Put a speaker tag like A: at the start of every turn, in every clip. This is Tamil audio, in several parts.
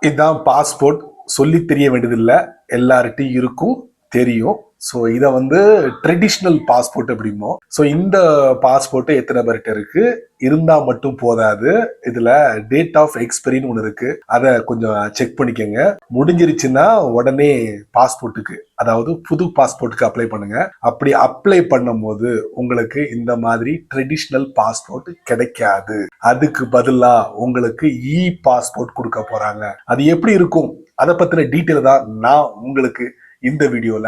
A: இதுதான் பாஸ்போர்ட். சொல்லி தெரிய வேண்டியதில்லை, எல்லார்ட்டையும் இருக்கும், தெரியும். ஸோ இதை வந்து ட்ரெடிஷ்னல் பாஸ்போர்ட் அப்படிமோ. ஸோ இந்த பாஸ்போர்ட் எத்தனை பேர்கிட்ட இருக்கு இருந்தா மட்டும் போதாது, இதுல டேட் ஆஃப் எக்ஸ்பைரின்னு ஒன்று இருக்கு, அதை கொஞ்சம் செக் பண்ணிக்கோங்க. முடிஞ்சிருச்சுன்னா உடனே பாஸ்போர்ட்டுக்கு, அதாவது புது பாஸ்போர்ட்டுக்கு அப்ளை பண்ணுங்க. அப்படி அப்ளை பண்ணும் போது உங்களுக்கு இந்த மாதிரி ட்ரெடிஷ்னல் பாஸ்போர்ட் கிடைக்காது. அதுக்கு பதிலா உங்களுக்கு இ பாஸ்போர்ட் கொடுக்க போறாங்க. அது எப்படி இருக்கும் அதை பத்தின டீட்டெயில் தான் நான் உங்களுக்கு இந்த வீடியோல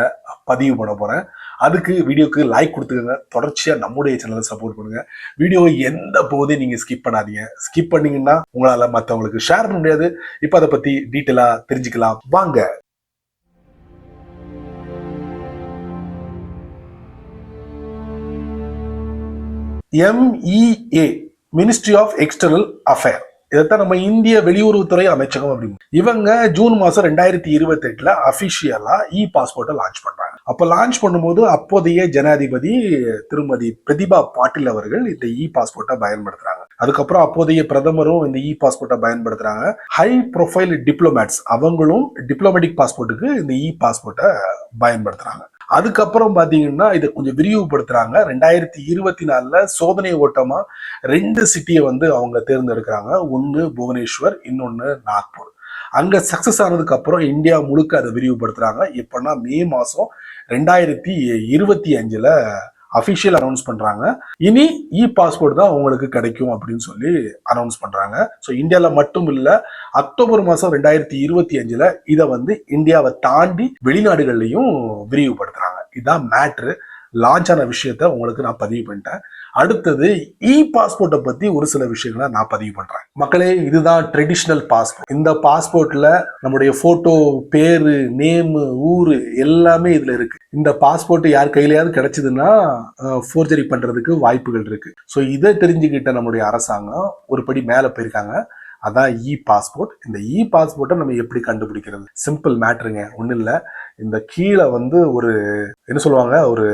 A: பதிவு பண்ண போறேன். அதுக்கு வீடியோக்கு லைக் கொடுத்துக்கோங்க, தொடர்ச்சியா நம்முடைய சேனலை சப்போர்ட் பண்ணுங்க. வீடியோவை எந்த போதே நீங்க ஸ்கிப் பண்ணாதீங்க. ஸ்கிப் பண்ணீங்கன்னா உங்களால மற்றவங்களுக்கு ஷேர் பண்ண முடியாது. இப்ப அதை பத்தி டீட்டெயிலா தெரிஞ்சுக்கலாம் வாங்க. MEA ministry of external affair, இதைத்தான் நம்ம இந்திய வெளியுறவுத்துறை அமைச்சகம் அப்படின்னு. இவங்க ஜூன் மாசம் 2028 அபிஷியலா இ பாஸ்போர்ட்டை லான்ச் பண்றாங்க. அப்ப லான்ச் பண்ணும்போது அப்போதைய ஜனாதிபதி திருமதி பிரதிபா பாட்டீல் அவர்கள் இந்த இ பாஸ்போர்ட்டை பயன்படுத்துறாங்க. அதுக்கப்புறம் அப்போதைய பிரதமரும் இந்த இ பாஸ்போர்ட்டை பயன்படுத்துறாங்க. ஹை ப்ரொஃபைல் டிப்ளமேட்ஸ் அவங்களும் டிப்ளமேட்டிக் பாஸ்போர்ட்டுக்கு இந்த இ பாஸ்போர்ட்டை பயன்படுத்துறாங்க. அதுக்கப்புறம் பாத்தீங்கன்னா இதை கொஞ்சம் விரிவுபடுத்துறாங்க. 2024 சோதனை ஓட்டமா 2 சிட்டியை வந்து அவங்க தேர்ந்தெடுக்கிறாங்க. ஒன்னு புவனேஸ்வர், இன்னொன்னு நாக்பூர். அங்க சக்சஸ் ஆனதுக்கு அப்புறம் இந்தியா முழுக்க அதை விரிவுபடுத்துறாங்க. எப்பன்னா மே மாசம் 2025 அபிஷியல் அனௌன்ஸ் பண்றாங்க. இனி இ பாஸ்போர்ட் தான் உங்களுக்கு கிடைக்கும் அப்படின்னு சொல்லி அனௌன்ஸ் பண்றாங்க. ஸோ இந்தியாவில மட்டும் இல்ல, அக்டோபர் மாசம் 2025 இதை வந்து இந்தியாவை தாண்டி வெளிநாடுகள்லையும் விரிவுபடுத்துறாங்க. இதுதான் மேட்ரு. லான்ச் ஆன விஷயத்த உங்களுக்கு நான் பதிவு பண்ணிட்டேன். அடுத்தது இ பாஸ்போர்ட்டை பத்தி ஒரு சில விஷயங்களை நான் பதிவு பண்றேன். மக்களே, இதுதான் ட்ரெடிஷ்னல் பாஸ்போர்ட். இந்த பாஸ்போர்ட்ல நம்முடைய போட்டோ, பேரு, நேமு, ஊரு எல்லாமே இதுல இருக்கு. இந்த பாஸ்போர்ட் யார் கையிலயாவது கிடைச்சதுன்னா ஃபோர்ஜரி பண்றதுக்கு வாய்ப்புகள் இருக்கு. ஸோ இதை தெரிஞ்சுக்கிட்ட நம்முடைய அரசாங்கம் ஒரு படி மேல போயிருக்காங்க. அதான் இ பாஸ்போர்ட். இந்த இ பாஸ்போர்ட்டை நம்ம எப்படி கண்டுபிடிக்கிறது? சிம்பிள் மேட்ருங்க, ஒன்றும் இல்லை. இந்த கீழே வந்து ஒரு என்ன சொல்லுவாங்க, ஒரு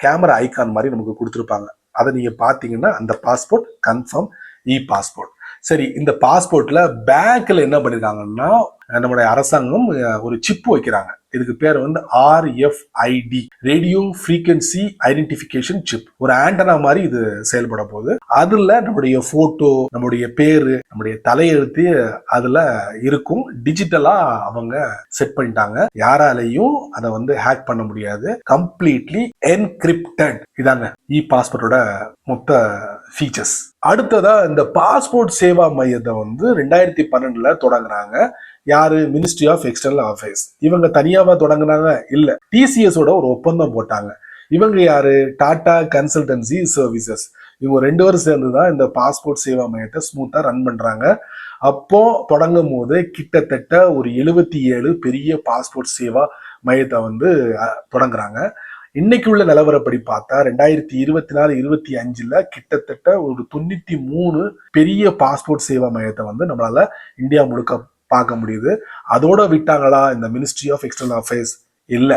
A: கேமரா ஐகான் மாதிரி நமக்கு கொடுத்துருப்பாங்க. அதை நீங்க பாத்தீங்கன்னா அந்த பாஸ்போர்ட் கன்ஃபார்ம் இ பாஸ்போர்ட். சரி, இந்த பாஸ்போர்ட்ல பேக்ல என்ன பண்ணிருக்காங்கன்னா நம்மளுடைய அரசாங்கம் ஒரு சிப் வைக்கிறாங்க. இதுக்கு பேர் வந்து RFID, radio frequency identification chip. ஒரு ஆண்டனா மாதிரி இது செயல்பட போகுது. அதுல நம்முடைய போட்டோ, நம்முடைய பேரு, நம்முடைய தலையெழுத்து அதுல இருக்கும். டிஜிட்டலா அவங்க செட் பண்ணிட்டாங்க. யாராலையும் அதை வந்து ஹேக் பண்ண முடியாது. Completely encrypted. இதாங்க இ பாஸ்போர்ட்டோட மொத்த ஃபீச்சர்ஸ். அடுத்ததா இந்த பாஸ்போர்ட் சேவா மையத்தை வந்து 2012 தொடங்குறாங்க. யாரு? Ministry of external affairs. இவங்க தனியாவா தொடங்குனாங்க? இல்ல, TCS ஓட ஒரு ஒப்பந்தம் போட்டாங்க. இவங்க யாரு? Tata consultancy services. இவங்க 2 பேரும் சேர்ந்துதான் இந்த பாஸ்போர்ட் சேவா மையத்தை ஸ்மூத்தா ரன் பண்றாங்க. அப்போ தொடங்கும் போது கிட்டத்தட்ட ஒரு 77 பெரிய பாஸ்போர்ட் சேவா மையத்தை வந்து தொடங்குறாங்க. இன்னைக்கு உள்ள நிலவரப்படி பார்த்தா 2024-25 கிட்டத்தட்ட ஒரு 93 பெரிய பாஸ்போர்ட் சேவா மையத்தை வந்து நம்மளால இந்தியா முழுக்க பார்க்க முடியுது. அதோட விட்டாங்களா இந்த மினிஸ்ட்ரி ஆஃப் எக்ஸ்டர்னல் அஃபேர்ஸ்? இல்ல,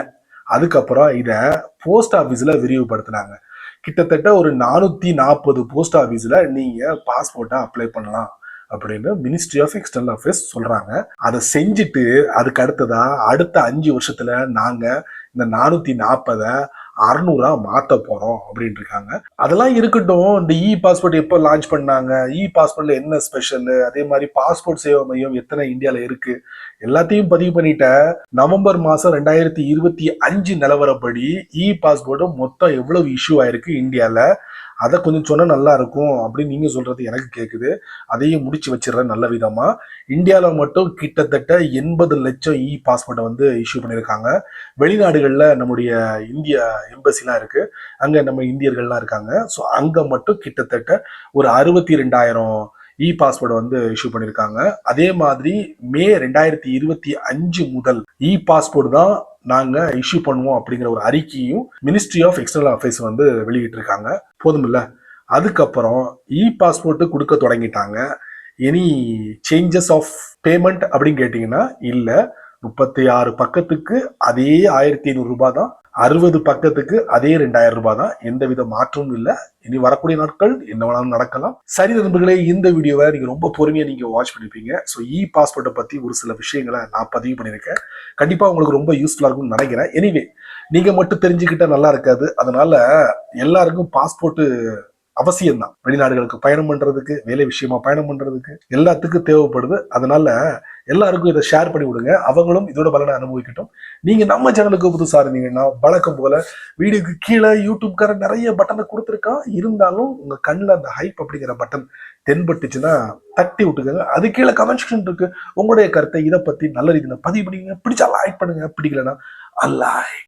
A: அதுக்கப்புறம் இத போஸ்ட் ஆபீஸ்ல விரிவுபடுத்தினாங்க. கிட்டத்தட்ட ஒரு 440 போஸ்ட் ஆபீஸ்ல நீங்க பாஸ்போர்ட்டை அப்ளை பண்ணலாம் அப்படின்னு மினிஸ்ட்ரி ஆஃப் எக்ஸ்டர்னல் அஃபேர்ஸ் சொல்றாங்க. அதை செஞ்சுட்டு அதுக்கு அடுத்ததா அடுத்த 5 வருஷத்துல நாங்க இந்த 440 600 மாத்த போறோம் அப்படின்னு இருக்காங்க. அதெல்லாம் இருக்கட்டும். இந்த இ பாஸ்போர்ட் எப்போ லான்ச் பண்ணாங்க? இ பாஸ்போர்ட்ல என்ன ஸ்பெஷல்? அதே மாதிரி பாஸ்போர்ட் சேவை மையம் எத்தனை இந்தியால இருக்கு எல்லாத்தையும் பதிவு பண்ணிட்ட. நவம்பர் மாசம் 2025 நிலவரப்படி இ பாஸ்போர்ட் மொத்தம் எவ்வளவு இஷ்யூ ஆயிருக்கு இந்தியால, அதை கொஞ்சம் சொன்னா நல்லா இருக்கும் அப்படின்னு நீங்க சொல்றது எனக்கு கேக்குது. அதையும் முடிச்சு வச்சிடறேன் நல்ல விதமா. இந்தியாவில மட்டும் கிட்டத்தட்ட 80 லட்சம் இ பாஸ்போர்ட்டை வந்து இஷ்யூ பண்ணியிருக்காங்க. வெளிநாடுகள்ல நம்முடைய இந்திய எம்பசிலாம் இருக்கு, அங்க நம்ம இந்தியர்கள்லாம் இருக்காங்க. ஸோ அங்க மட்டும் கிட்டத்தட்ட ஒரு 62,000 இ பாஸ்போர்ட் வந்து இஷ்யூ பண்ணியிருக்காங்க. அதே மாதிரி மே 2025 முதல் இ பாஸ்போர்ட் தான் நாங்க இஷ்யூ பண்ணுவோம் அப்படிங்கிற ஒரு அறிக்கையும் மினிஸ்ட்ரி ஆஃப் எக்ஸ்டர்னல் அஃபேர்ஸ் வந்து வெளியிட்டு இருக்காங்க. போதும் இல்ல? அதுக்கப்புறம் இ பாஸ்போர்ட் கொடுக்க தொடங்கிட்டாங்க. எனி சேஞ்சஸ் ஆஃப் பேமெண்ட் அப்படின்னு கேட்டீங்கன்னா இல்ல. 36 பக்கத்துக்கு அதே 1,500 ரூபாய் தான் 60 பக்கத்துக்கு அதே 2000 ரூபாய் தான், எந்தவித மாற்றமும் இல்லை. இனி வரக்கூடிய நாட்கள் என்ன வேணாலும் நடக்கலாம். சரி நண்பர்களே, இந்த வீடியோவை நீங்க ரொம்ப பொறுமையா நீங்க வாட்ச் பண்ணிருப்பீங்க. ஸோ இ பாஸ்போர்ட்டை பத்தி ஒரு சில விஷயங்களை நான் பதிவு பண்ணியிருக்கேன். கண்டிப்பா உங்களுக்கு ரொம்ப யூஸ்ஃபுல்லா இருக்கும்னு நினைக்கிறேன். எனிவே, நீங்க மட்டும் தெரிஞ்சுக்கிட்டா நல்லா இருக்காது. அதனால எல்லாருக்கும் பாஸ்போர்ட் அவசியம் தான். வெளிநாடுகளுக்கு பயணம் பண்றதுக்கு, வேலை விஷயமா பயணம் பண்றதுக்கு எல்லாத்துக்கும் தேவைப்படுது. அதனால எல்லாருக்கும் இதை ஷேர் பண்ணி விடுங்க, அவங்களும் இதோட பலனை அனுபவிக்கட்டும். நீங்க நம்ம சேனலுக்கு புதுசா இருந்தீங்கன்னா வழக்கம் போல வீடியோக்கு கீழே யூடியூப்கார நிறைய பட்டனை கொடுத்துருக்கான். இருந்தாலும் உங்க கண்ணில் அந்த ஹைப் அப்படிங்கிற பட்டன் தென்பட்டுச்சுன்னா தட்டி விட்டுக்கோங்க. அது கீழே கமெண்ட் செக்ஷன் இருக்கு. உங்களுடைய கருத்தை இதை பத்தி நல்ல ரீதியில் பதிவு பண்ணிக்கங்க. பிடிச்சா லைக் பண்ணுங்க, பிடிக்கலன்னா அல்ல